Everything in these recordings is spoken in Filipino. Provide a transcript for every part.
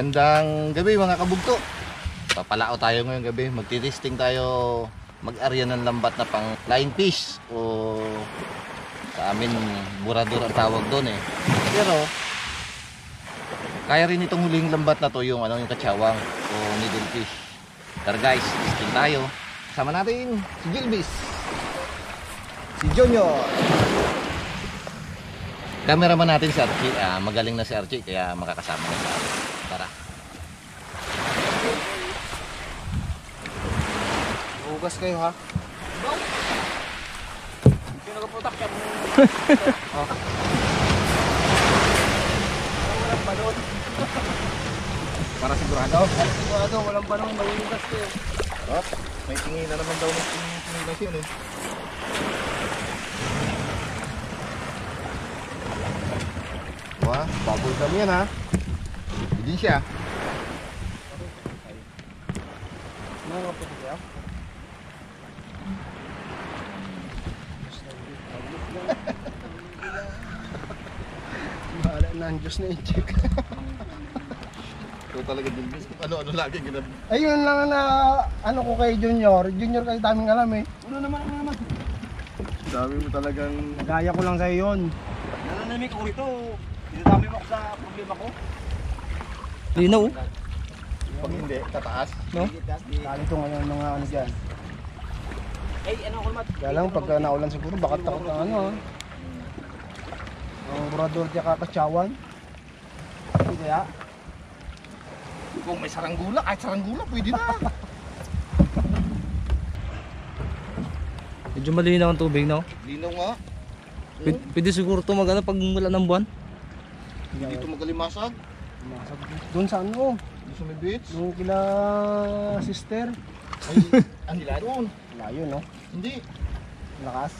Magandang gabi mga kabugto. Papalao tayo ngayong gabi. Magti-testing tayo mag-arya ng lambat na pang flying fish o sa amin burador ang tawag doon eh. Pero kaya rin itong huling lambat na to yung yung katsawang o needle fish. Tara guys, testing tayo. Kasama natin si Gilbis, si Junior. Cameraman natin si Archie. Magaling na si Archie kaya makakasama na sa atin. Tara. Hugas kayo ha. Sino nagputak yan? Walang balon. Para sigurado. Para sigurado, walang balon, mahuhugas kayo. Oh, may tingin na naman daw ng tingin yun eh. Wah, bubble gum yan ha. Hindi siya. Ano nga po siya? Bahala na ang Diyos na i-check. Ito talaga Gilbis. Ano lagi ginab. Ayun lang na ano ko kay Junior. Junior kayo daming alam eh. Ano naman? Dami mo talagang Nagaya ko lang sa'yo yun. Nananamig ako rito. Dinadami mo ako sa problema ko. Linaw. pag hindi, tataas. No? Kalito ngayon mga ano dyan. Eh, ano ako naman? Kaya lang pagka naulan siguro baka takot ng ano ha. Ang burador diya kakatsawan. Hindi kaya. Kung may saranggula, kahit saranggula, pwede na. Medyo malinaw ang tubig, no? Linaw nga. Pwede siguro ito mag-ano pag wala ng buwan. Hindi ito magalimasag. Doon sa ano? Hindi sa may beach. Yung kila sister. Ay, ang doon. Layo no? Hindi. Lakas.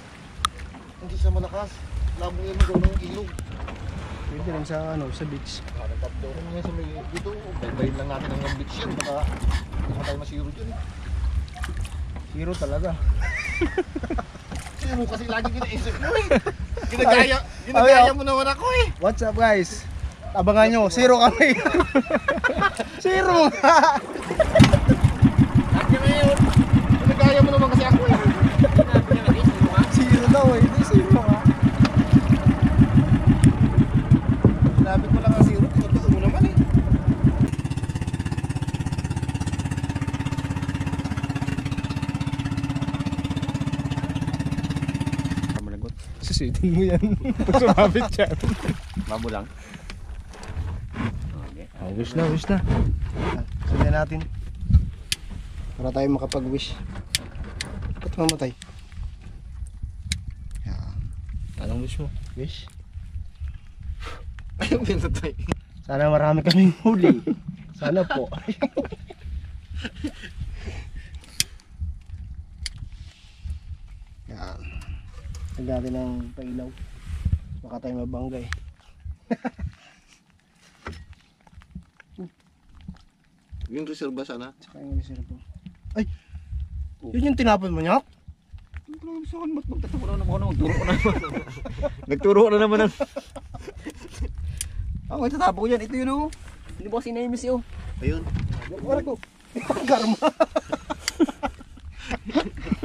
Hindi sa malakas. Labong yan daw ng ilog. Pwede rin sa ano, sa beach. Hanapap daw kung nga sa may dito. Baybayin lang natin ang beach yan. Baka hindi pa tayo masiro dyan. Zero talaga. Sino kasi lagi ginaisip mo eh. Ginagaya mo naman ako eh. What's up guys? Abangan nyo, zero kami. Zero nga. At yan ngayon, ginagaya mo naman kasi ako eh. Zero daw eh, hindi zero nga. Sinabi ko lang ang zero, totoo mo naman eh. Susitin mo yan. Sumabit yan. Mamo lang. Wish na, wish na. Sundan natin. Para tayo makapag-wish. Ba't mamatay? Yan. Anong wish mo? Wish. Ayun pinatay. Sana marami kaming huli. Sana po. Yan. Lagyan natin ng pailaw. Baka tayo mabanggay. Yung reserva sana. Tsaka yung reservo. Ay! Yun yung tinapon mo, Nyok? Saan ba't magtatawa na naman ako? Magturo ko na naman. Nagturo ko na naman. Ako, itatapo ko yan. Ito yun oh. Hindi ba kasi naimis yun? Ayun. Wala ko. Karma.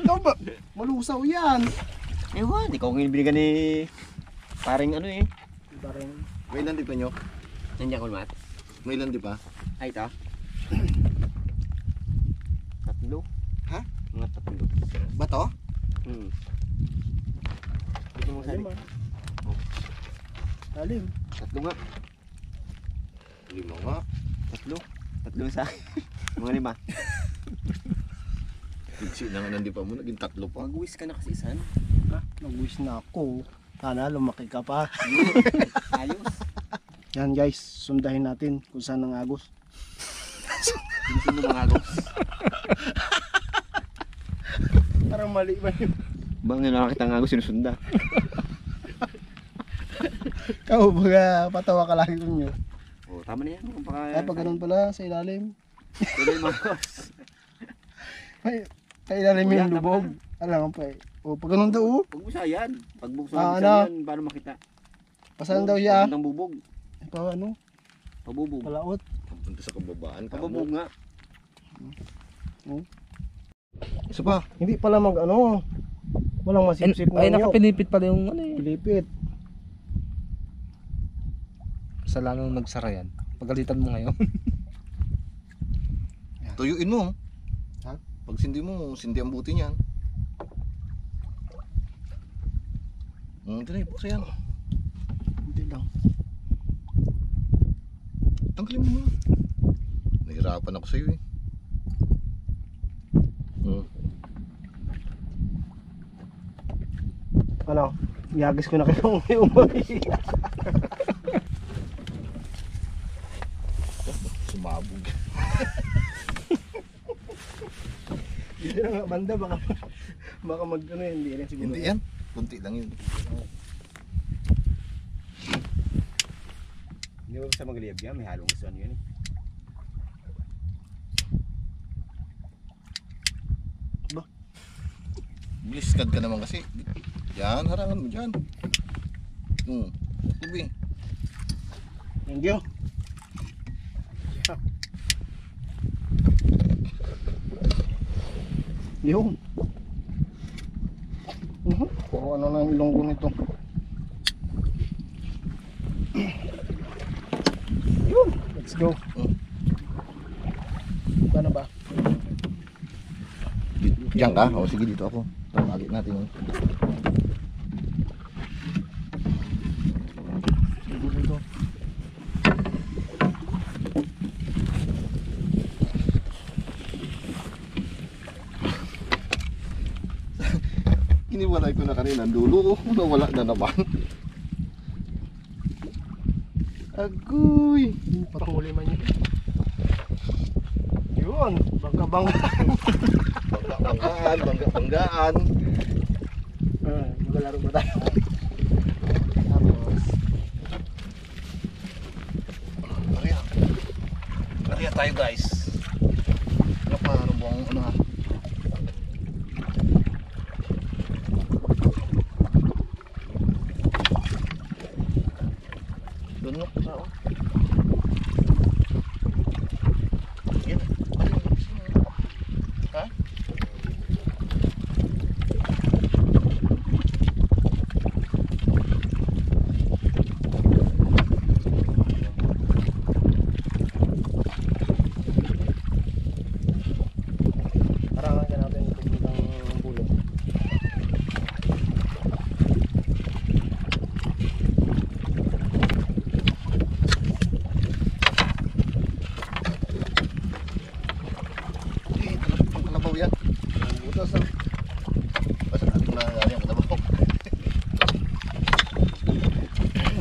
Ito ba? Malusaw yan. Ewan, ikaw ngayon binigyan ni paring ano eh. Parang May landi pa nyo? Nandiyan ko naman. May landi pa? Ay, ito. Tatlo. Ha? Mga tatlo. Bato? Ito mo sabi. lalim ah. Lalim. Tatlo nga. Lima nga. Tatlo. Tatlo sa mga lima. Pigsi na nga nandi pa mo, naging tatlo pa. Mag-wish ka na kasi isan. Ha? Nag-wish na ako. Sana lumaki ka pa. Ayos. Yan guys, sundahin natin kung saan ang agos. Gusto mo mga agos. Parang mali ba yun? Bang nga nakakita ng agos sinusunda. Ikaw baga patawa ka lagi nyo. Oh, tama na yan. Kung Ay pag ganun pala sa ilalim. Pwede yung mga agos. Ay, sa ilalim Kuya, yung lubog. Alam mo pa eh. O pag ganun daw oh. Pag busa yan. Pag busa ano? yan, paano makita? Pasan daw siya. Papuntang bubog. Pa ano? Pabubog. Palaot. Punta sa kababaan ka. Kababunga. Isa pa. Hindi pala mag ano. Walang masipsip na Ay, niyok. nakapilipit pala yung ano eh. Pilipit. Sa lalong nagsara yan. Pagalitan mo ngayon. Tuyuin mo. Ha? Pag sindi mo, sindi ang buti niyan. Dali, buksa yan. Hindi lang. Tanggalin mo muna. Nahirapan ako sa'yo eh. Ano? Iyagis ko na kayo umay. Sumabog. Dito na nga banda, baka mag ano yun, hindi rin siguro. Hindi yan. Kunti lang yun. Hindi mo sa magliyab yan, may halong gusto yun eh. Bliskad ka naman kasi. Yan, harangan mo dyan. Tubi. Thank you. Yun. Puro ano lang ilong ko nito. Yun. Let's go. Paano ba? Diyan ka? O sige, dito ako. Tawagin natin yun. Dito. Iniwalay ko na kanina. Dulo ko. Nawala na naman. Agoy. Patuloy man yun. Yun. Bangka-bangka. Bangga-banggaan. Bangga-banggaan. Magalaro ba tayo? Tapos. Ariya tayo guys. Paano bang ano ha? Dunok tao. Yan. Ha? Parangan ka natin ng bulong. Ang kalabaw yan. Ang butas ha. Basta natin na yan ang kalabaw.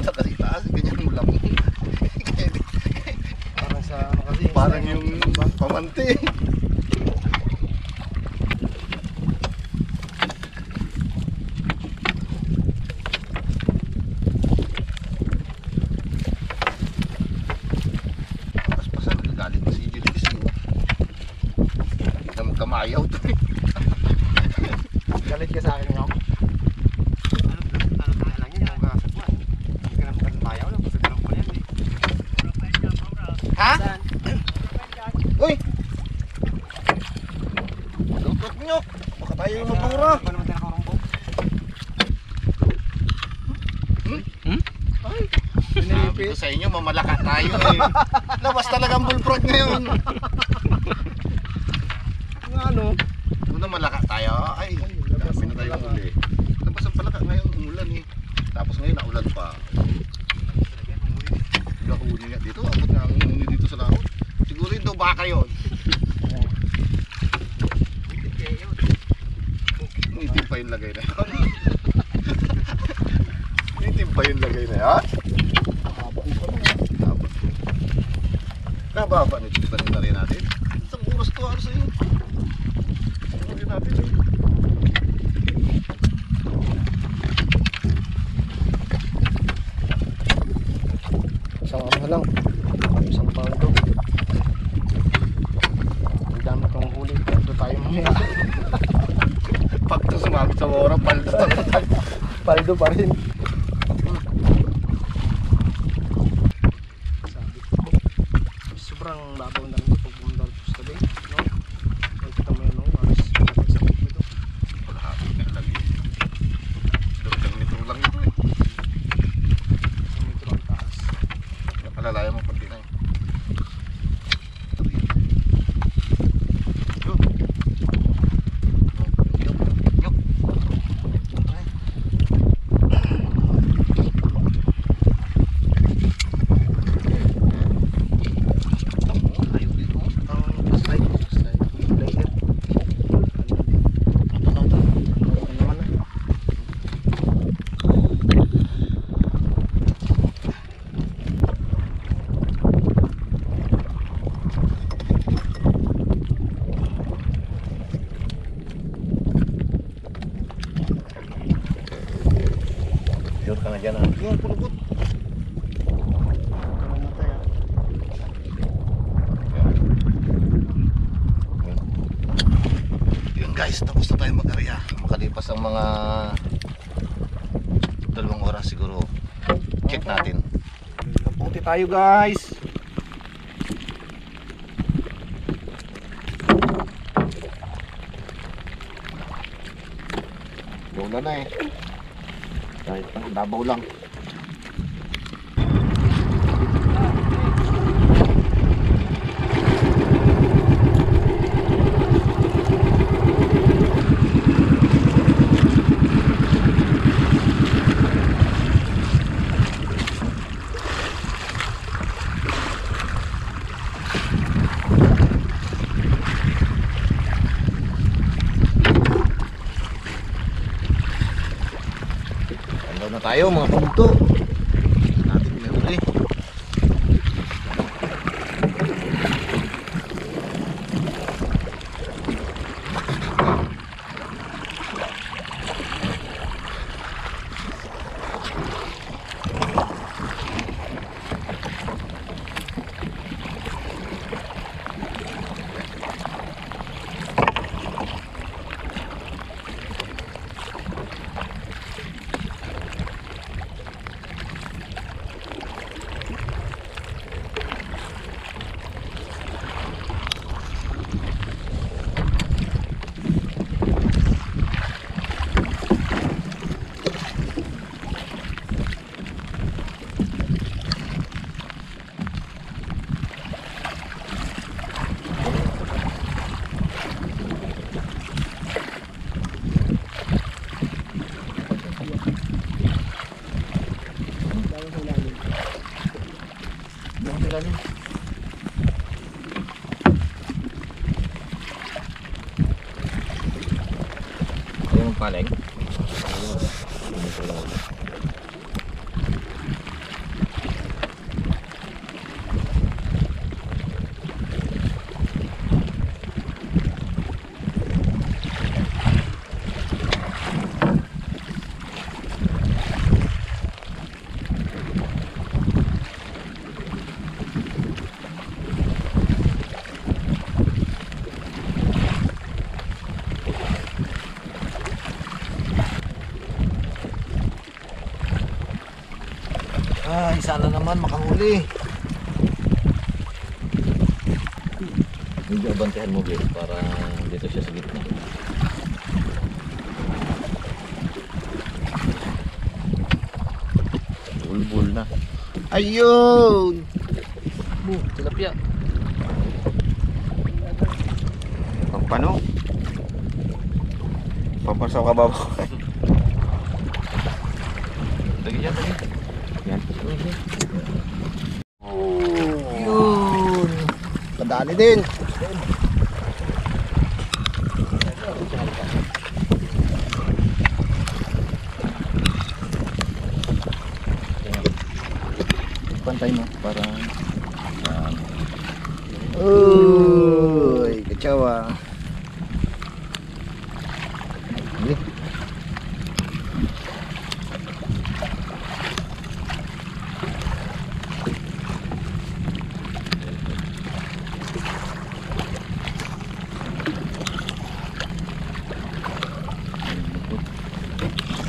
Sa kasi taas, ganyan mo lang. Parang sa ano kasi. Parang yung pamante. Paspasan, nagagalit na si Julius. Hindi na magkamayaw to eh. Galit ka sa akin ngayon. Ha? Uy! Lutot nyo! Baka tayo yung matura. Sabi ko sa inyo, mamalaka tayo eh. Labas talagang bullfrog ngayon. Ano? Una malaka tayo. Ay, labas na tayo huli. Labas ang palaka ngayon, umulan eh. Tapos ngayon, naulan pa. Gahuli nga dito. Abot nga ang huni dito sa laot. Siguro ito baka yun. Nitim pa yung lagay na yun. Nitim pa yung lagay na yun. Abot ko. Nababa nito, di ba nito rin natin? Isang oras to, ano sa'yo? Rin natin eh. Isang ano lang. Isang poundo. Ang dami kong huli. Ito tayo mamaya. Pag ito sumabit sa oras, paldo tayo. Paldo pa rin. Sobrang Sure ka na dyan ah. Yung pulubot. Mamatay ah. Yun guys, tapos na tayo mag-area. Makalipas ang mga 2 oras siguro. Check natin. Kaputi tayo guys. Bola na eh. Kahit labaw lang. Andaw na tayo mga kabugto. Natin may huli. Yung paleng. Ay, sana naman makahuli. Medyo abantihan mo, Bill, para dito siya sa gitna. Bulbul na. Ayun! Tilapia. Pampano? Pampasaw ka ba? Lagi dyan, lagi. Yan. Yun! Kadali din. Pantay mo para Uy, kacawa. Ini.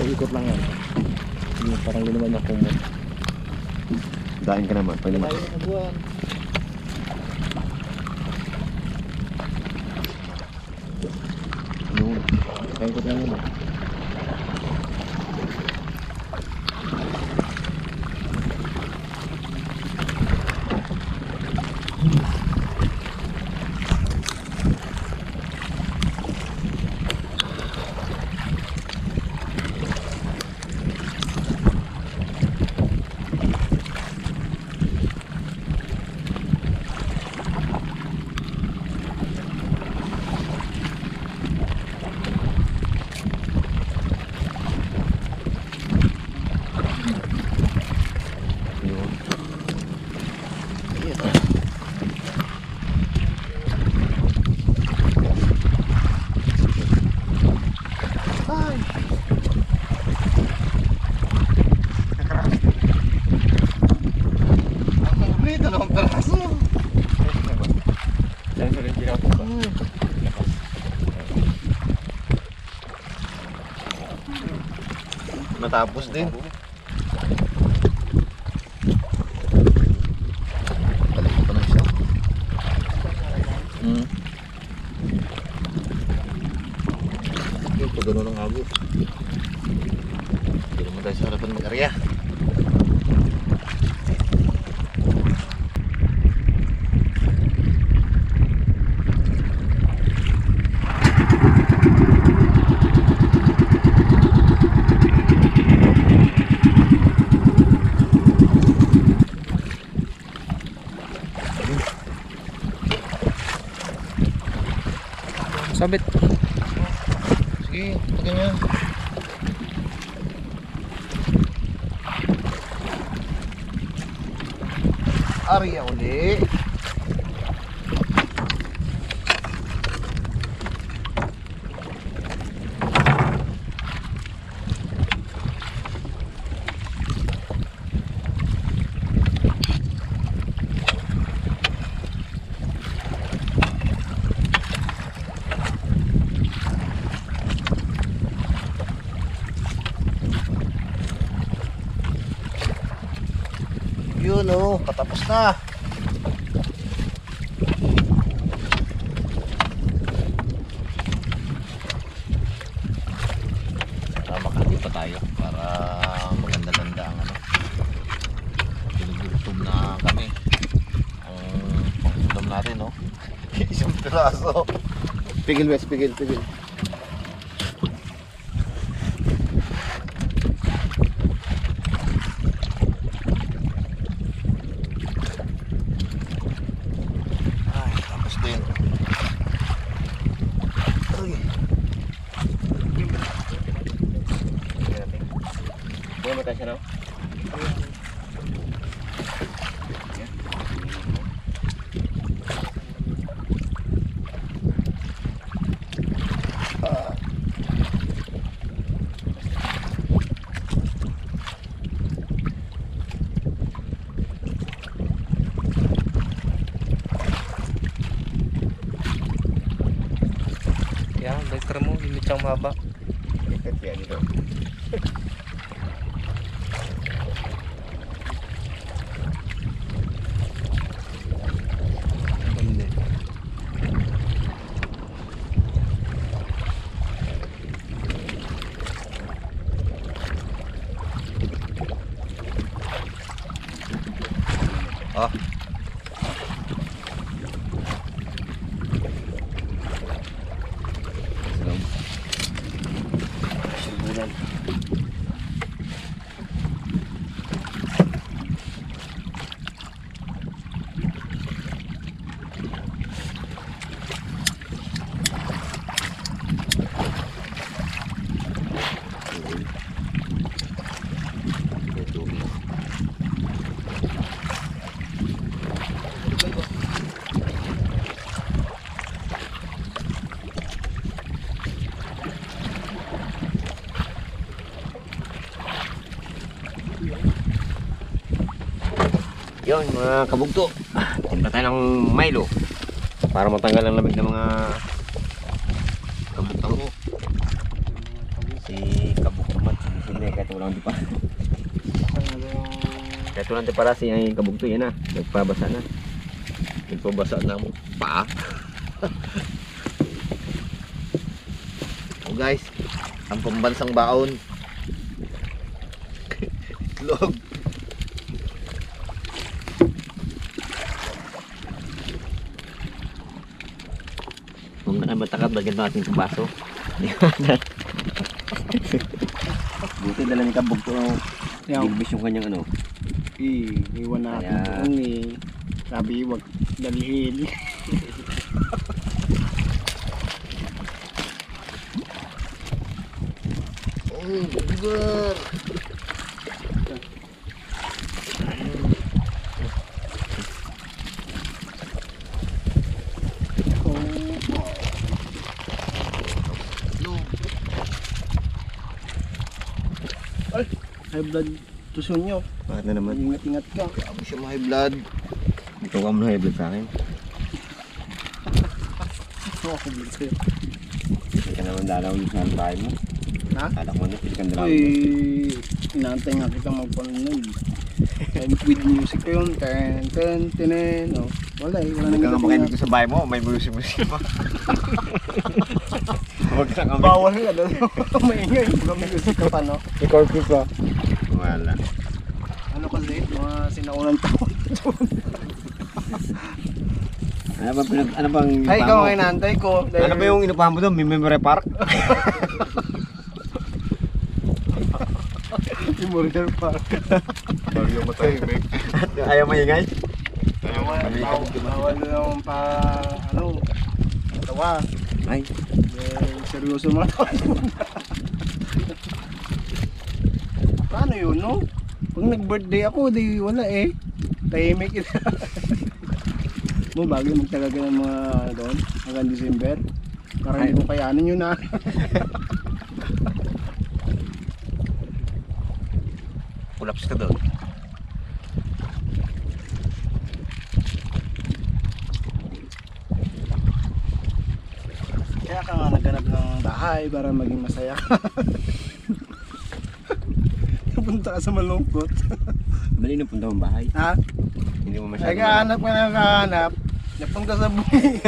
Ikot lang yan. Yung parang linuman na kumot. Dain ka naman. Pwede naman. Yun. Ikot lang yun. Matapos din. Balik pa na siya. Yung pag gano'n ang agos. Hindi naman tayo sa harapan mag-arya. Sabit. Sige, pag ganyan. Arya uli. Yun oh, patapos na. Makati pa tayo para maganda-ganda ang ano. Pinag-gutom na kami. Ang pang-ulam natin, no? Isang piraso. Pigil, Wes, pigil. Ay, tapos din. Uy. Buhay mo tayo siya na? Yan, biker mo, limit siyang mahaba. Kaya dito. Hindi. Ah. Sibulan. Yun mga kabugto, tinta tayo ng Milo para matanggal ang lamig ng mga kabugto mo. Si kabugto man, hindi kahit walang di pa. Kahit walang di para si ang kabugto yan na, nagpabasa na. Nagpabasa na mo pa. Oh guys, ang pambansang baon. Log. Kung na matakad, bagyan natin itong baso. Buti dala ni kabugto dilbis yung kanyang ano. Iwan natin Kaya- doon eh. Sabi, wag dalihin. Oh, bugar. High blood tuson nyo. Bakit na naman? Ingat-ingat ka. Grabe siya mga high blood. Ito ka muna hybrid sa akin. Ako blood sa'yo. Hindi ka naman dalaw yung sa bahay mo. Ha? Kala ko na, pili kang dalaw. Uy, Inaantay nga kita magpanood. And with music ko yun. Oh. Wala eh. Wala Huwag ka nga nang makinig sa bahay mo, may musik-musik pa. Huwag ka nga bawal nga doon. Maingay. May music ka pa, no? Record ko pa. Wala. Ano kasi? Mga sinaunang taon. Ano bang Ay, ikaw nga inaantay ko. Dahil... Ano ba yung inupahan mo doon? May memory park? Memorial Park. Bago matahimik. Ayaw maingay? Bawal naman pa, ano, tawa. Ay. Seryoso mga tawa. Paano yun, no? Pag nag-birthday ako, di wala eh. Tahimik ito. Mo, bago magtagal ka ng mga doon, hanggang December. Para hindi ko kayanin yun na. Kulaps ka doon. Kaya ka nga naghanap ng bahay para maging masaya ka. Napunta ka sa malungkot. Mali na punta mong bahay. Ha? Hindi mo masyado. Naghahanap ka na naghahanap. Napunta sa buhay.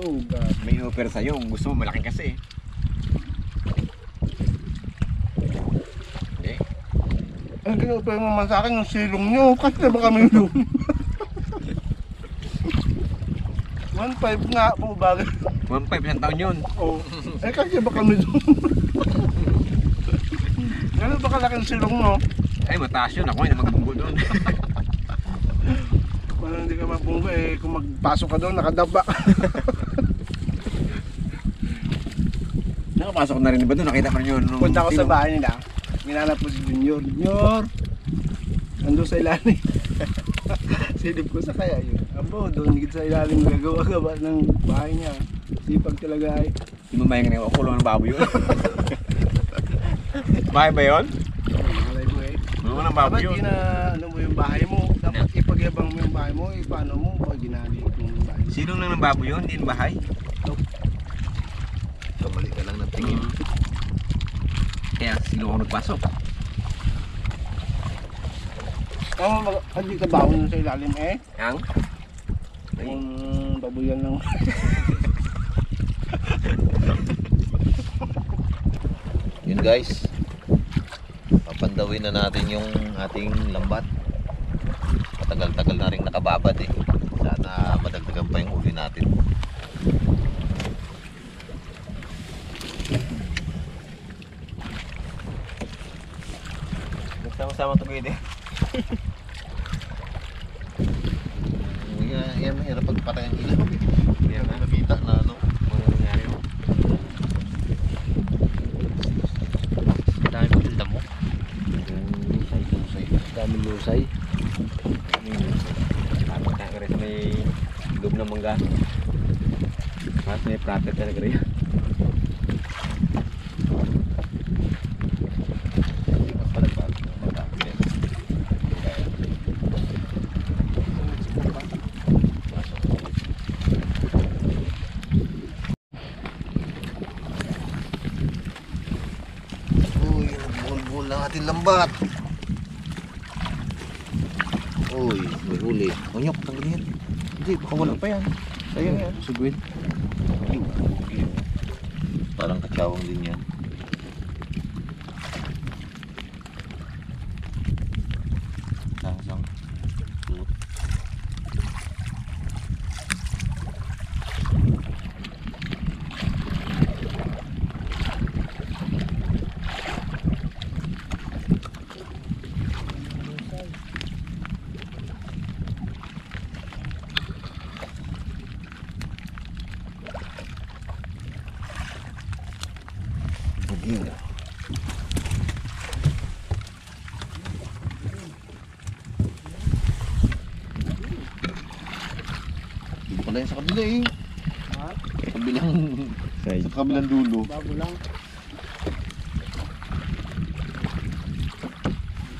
Oh God. May offer sa'yo. Gusto mo malaki kasi. Eh. Ang ginupay mo man sa akin yung silong nyo. Kasi na ba kami doon? 1.5 nga po bagay. 1.5 isang taon yun. Oh. Eh kasi ba kami doon? Gano'n ba kalaking silong mo? Ay, mataas yun. Ako ay magbunggo doon. Parang hindi ka mabunggo eh. Kung magpasok ka doon, nakadaba. Nakapasok na rin ba doon? Nakita pa rin yun. Punta ko sa bahay nila. Ginanap ko si Junior. Junior! Ando sa ilalim. Silip ko sa kaya yun. Abo, doon higit sa ilalim gagawa-gawa ng bahay niya. Sipag talaga ay. Di mo mahinga na yung kulong ng baboy yun. Bahay ba yun? Malay ko eh. Kulong ng baboy Dapat yun. ano mo yung bahay mo. Dapat ipagyabang mo yung bahay mo. Paano mo pag ginali yung bahay mo. Silong lang ng baboy yun, hindi yung bahay. Kamali ka lang ng tingin. Kaya silong ako nagpasok. Hindi ka baon sa ilalim eh. Ang? Yung babuyan lang. Yun guys. Papandawin na natin yung ating lambat. Matagal-tagal na rin nakababad eh. Sana madagdagan pa yung uli natin. Sama-sama ito gawin eh. Yan mahirap pagpatay ang ilaw eh. Kaya nga. Nakita na ano. Ano nangyari mo? Dami mo tilda mo. Lusay. Dami lusay. Tapos ka rin sa may loob ng mangga. Mas may profit talaga rin. Uy, buhol-buhol ng ating lambat. Uy, may huli. Unyok, tanggalin yan. Hindi, baka wala pa yan. Sayang yan. Suguin. Parang katsawang din yan. Sangsang. Suot. Buging. Dito pala yan sa kabila eh. Ha? Sa kabilang dulo. Bago lang.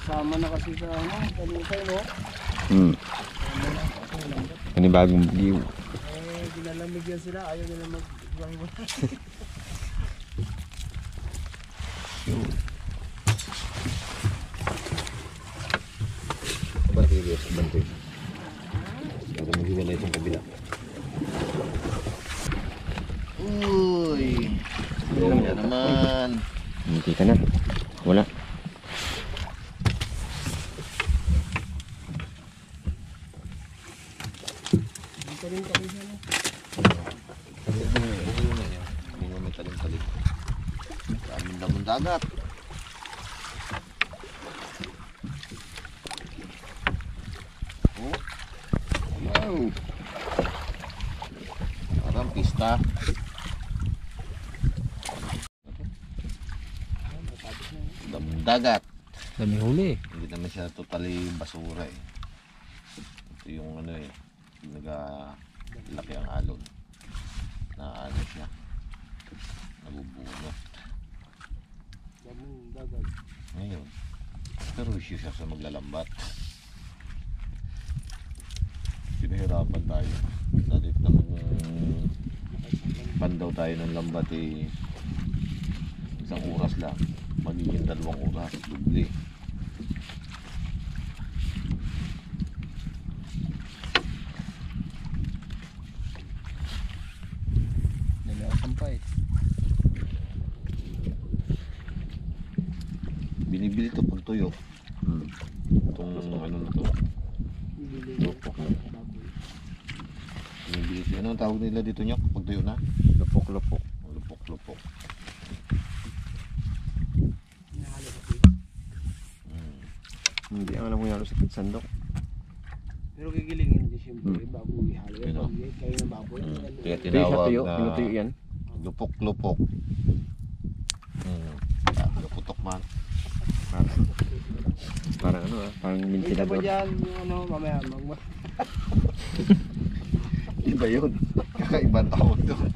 Sama na kasi sa ano, kanukay no? Panibagong view. Eh, dinalamig yan sila. Ayaw nila mag-iwang Bantay. Para maghiwalay itong kabila. Uy. Yan naman. Hindi ka na. Wala. Hindi mo may talim-talim. Daming damong dagat. Oh. Wow. Parang pista. Damong dagat. Dami huli. Hindi naman siya totally basura eh. Ito yung ano eh. Laki ang alon. Naanit niya. Nabubunot. Ngayon. Pero issue siya sa maglalambat. Pinahirapan tayo. Dahil nang pandaw tayo ng lambat eh. Isang oras lang. Magiging 2 oras. Dubli. Sampay. Binibili to pag tuyo. Itong ano na to. Lupok na. Binibili to. Ano ang tawag nila dito nyo pag tuyo na? Lupok-lupok. Lupok-lupok. Hindi ang alam mo yan sa sandok. Pero gigilingin din siyempre bago ihalo. Yun, Pag kayo ng baboy. Kaya Sa tinawag tuyo, na pinutuyo yan. lupok-lupok. Luputok man. Parang ano parang Ito pa ventilador. dyan yung ano mamaya Iba yun. Kakaibang tawag doon.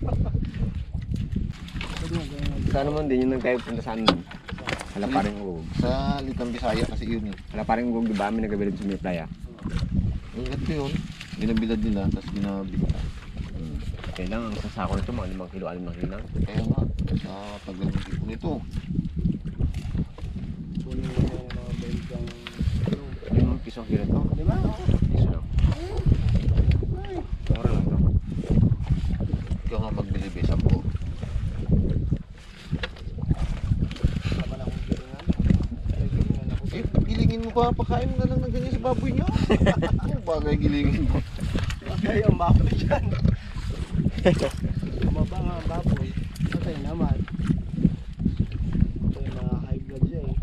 Sa ano man din yung nagkayo punta saan nun. Hala parang ugog. Sa Litang Bisaya kasi yun eh. Hala parang ugog, diba? May nagabilad sa may playa. Ang ganito yun. Binabilad nila, tapos binabilad. Kailangan ang sasako nito mga 5 kilo, 6 kilo lang. Kaya nga, sa tagal ng tipo nito. kunin mo yung mga bentang Yung piso ang kilo to. di ba? Piso lang. Mura lang to. Ikaw nga magbili be, 10. Naman akong gilingan. Ay, gilingan ako. Eh, gilingin mo pa, pakain mo na lang ng ganyan sa baboy niyo. Ano bagay gilingin mo? Patay ang baboy dyan. Tumaba nga ang baboy. Patay naman. Patay mga high blood siya eh.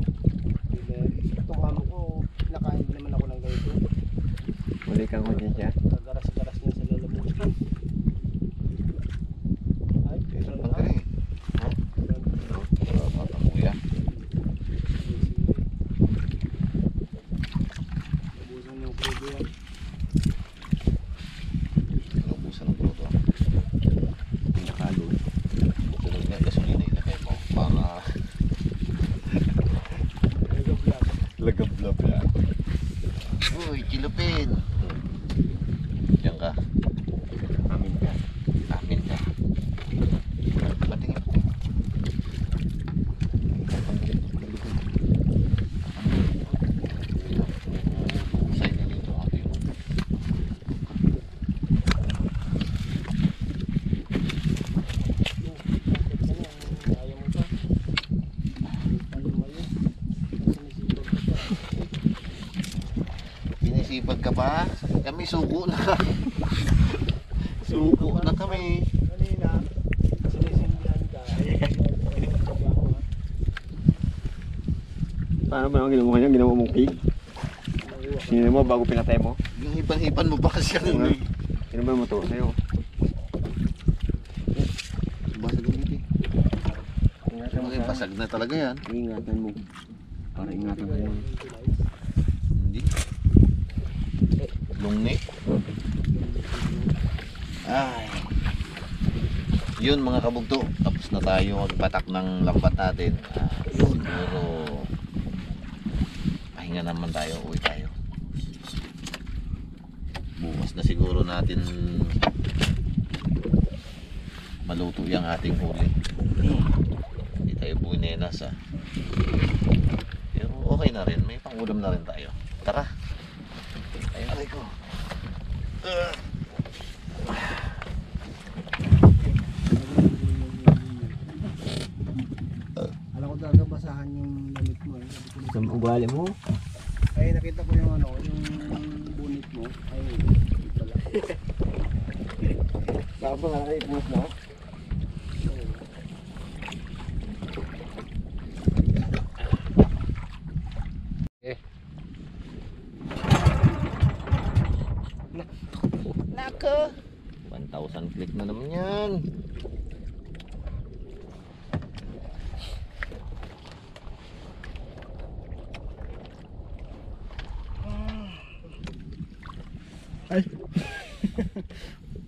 Itong amo ko, nakain din naman ako ng ganito. Muli kang konsensya. Kagaras-garas niya sa lalamunan. Ay, pero Ang kare. Ha? Kuya. Ubusan ng krudo yan. Inubusan ng brodo. Pinakalo. Sunod nga, gasolina ilagay mo. Para Mega vlog. lagablab yan. Uy, kilupin. Diyan ka. Amin ka. Amin ka. Patingin. Sa'yo na dito ate mo. Ayaw mo pa. Ayaw mo yun. Sinisipag ka pa? Kami suko na. Suko na kami. Kanina, sinisindihan ka. Trabaho ha. Paano ba ang ginawa niya? Ginawa mong cake? Sinino mo bago pinatay mo? Yung hipan-hipan mo pa kasi ano eh. Sino ba mo to sa'yo? Basag ang biti. Ingatan mo sa... Basag na talaga yan. Ingatan mo. Para ingatan mo yun. Hindi. Lungni. Ay. Yun mga kabugto. Tapos na tayo magbatak ng lambat natin. Siguro pahinga naman tayo. Uwi tayo. Bukas na siguro natin maluto yung ating huli. Hindi tayo bunenas ah. Pero okay na rin. May pangulam na rin tayo. Tara. Ayun. aray ko. Alam ko talaga basahan yung damit mo eh. Sa ugali mo. Ay nakita ko yung ano, yung bunit mo. Ay, hindi pala. Saan ba nga ipos na? Nako. 1,000 click na naman yan. Ay,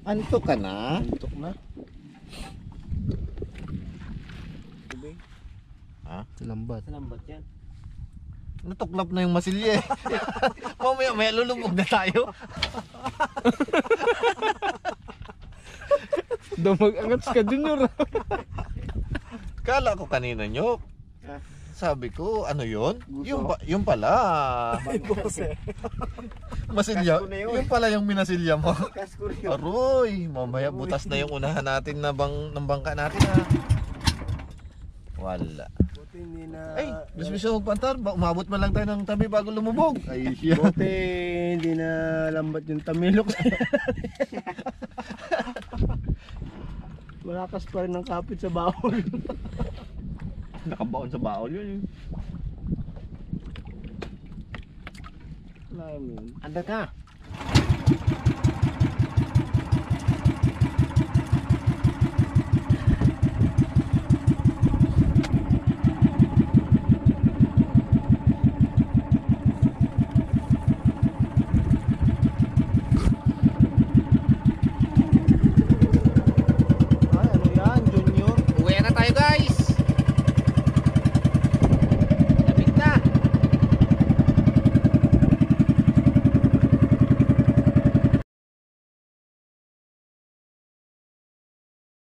Anto ka na? antok na. Tubig. Lambat. Lambat yan. Natuklap na yung masilya eh. Mamaya lulubog na tayo. Damag-angats ka, Junior. Kala ko kanina nyo. Sabi ko, ano yun? Yung pala. Masilya. Yung pala yung minasilya mo. Kasko rin. Aroy, mamaya butas na yung unahan natin na ng bangka natin ha. Wala. Buti hindi na... Ay, bisbis ako magpantar. Umabot man lang tayo ng tabi bago lumubog. Ay, siya. Buti hindi na lambat yung tamilok. Malakas pa rin ang kapit sa bawol. Nakabaon sa baon yun. Wala yun. Anda ka.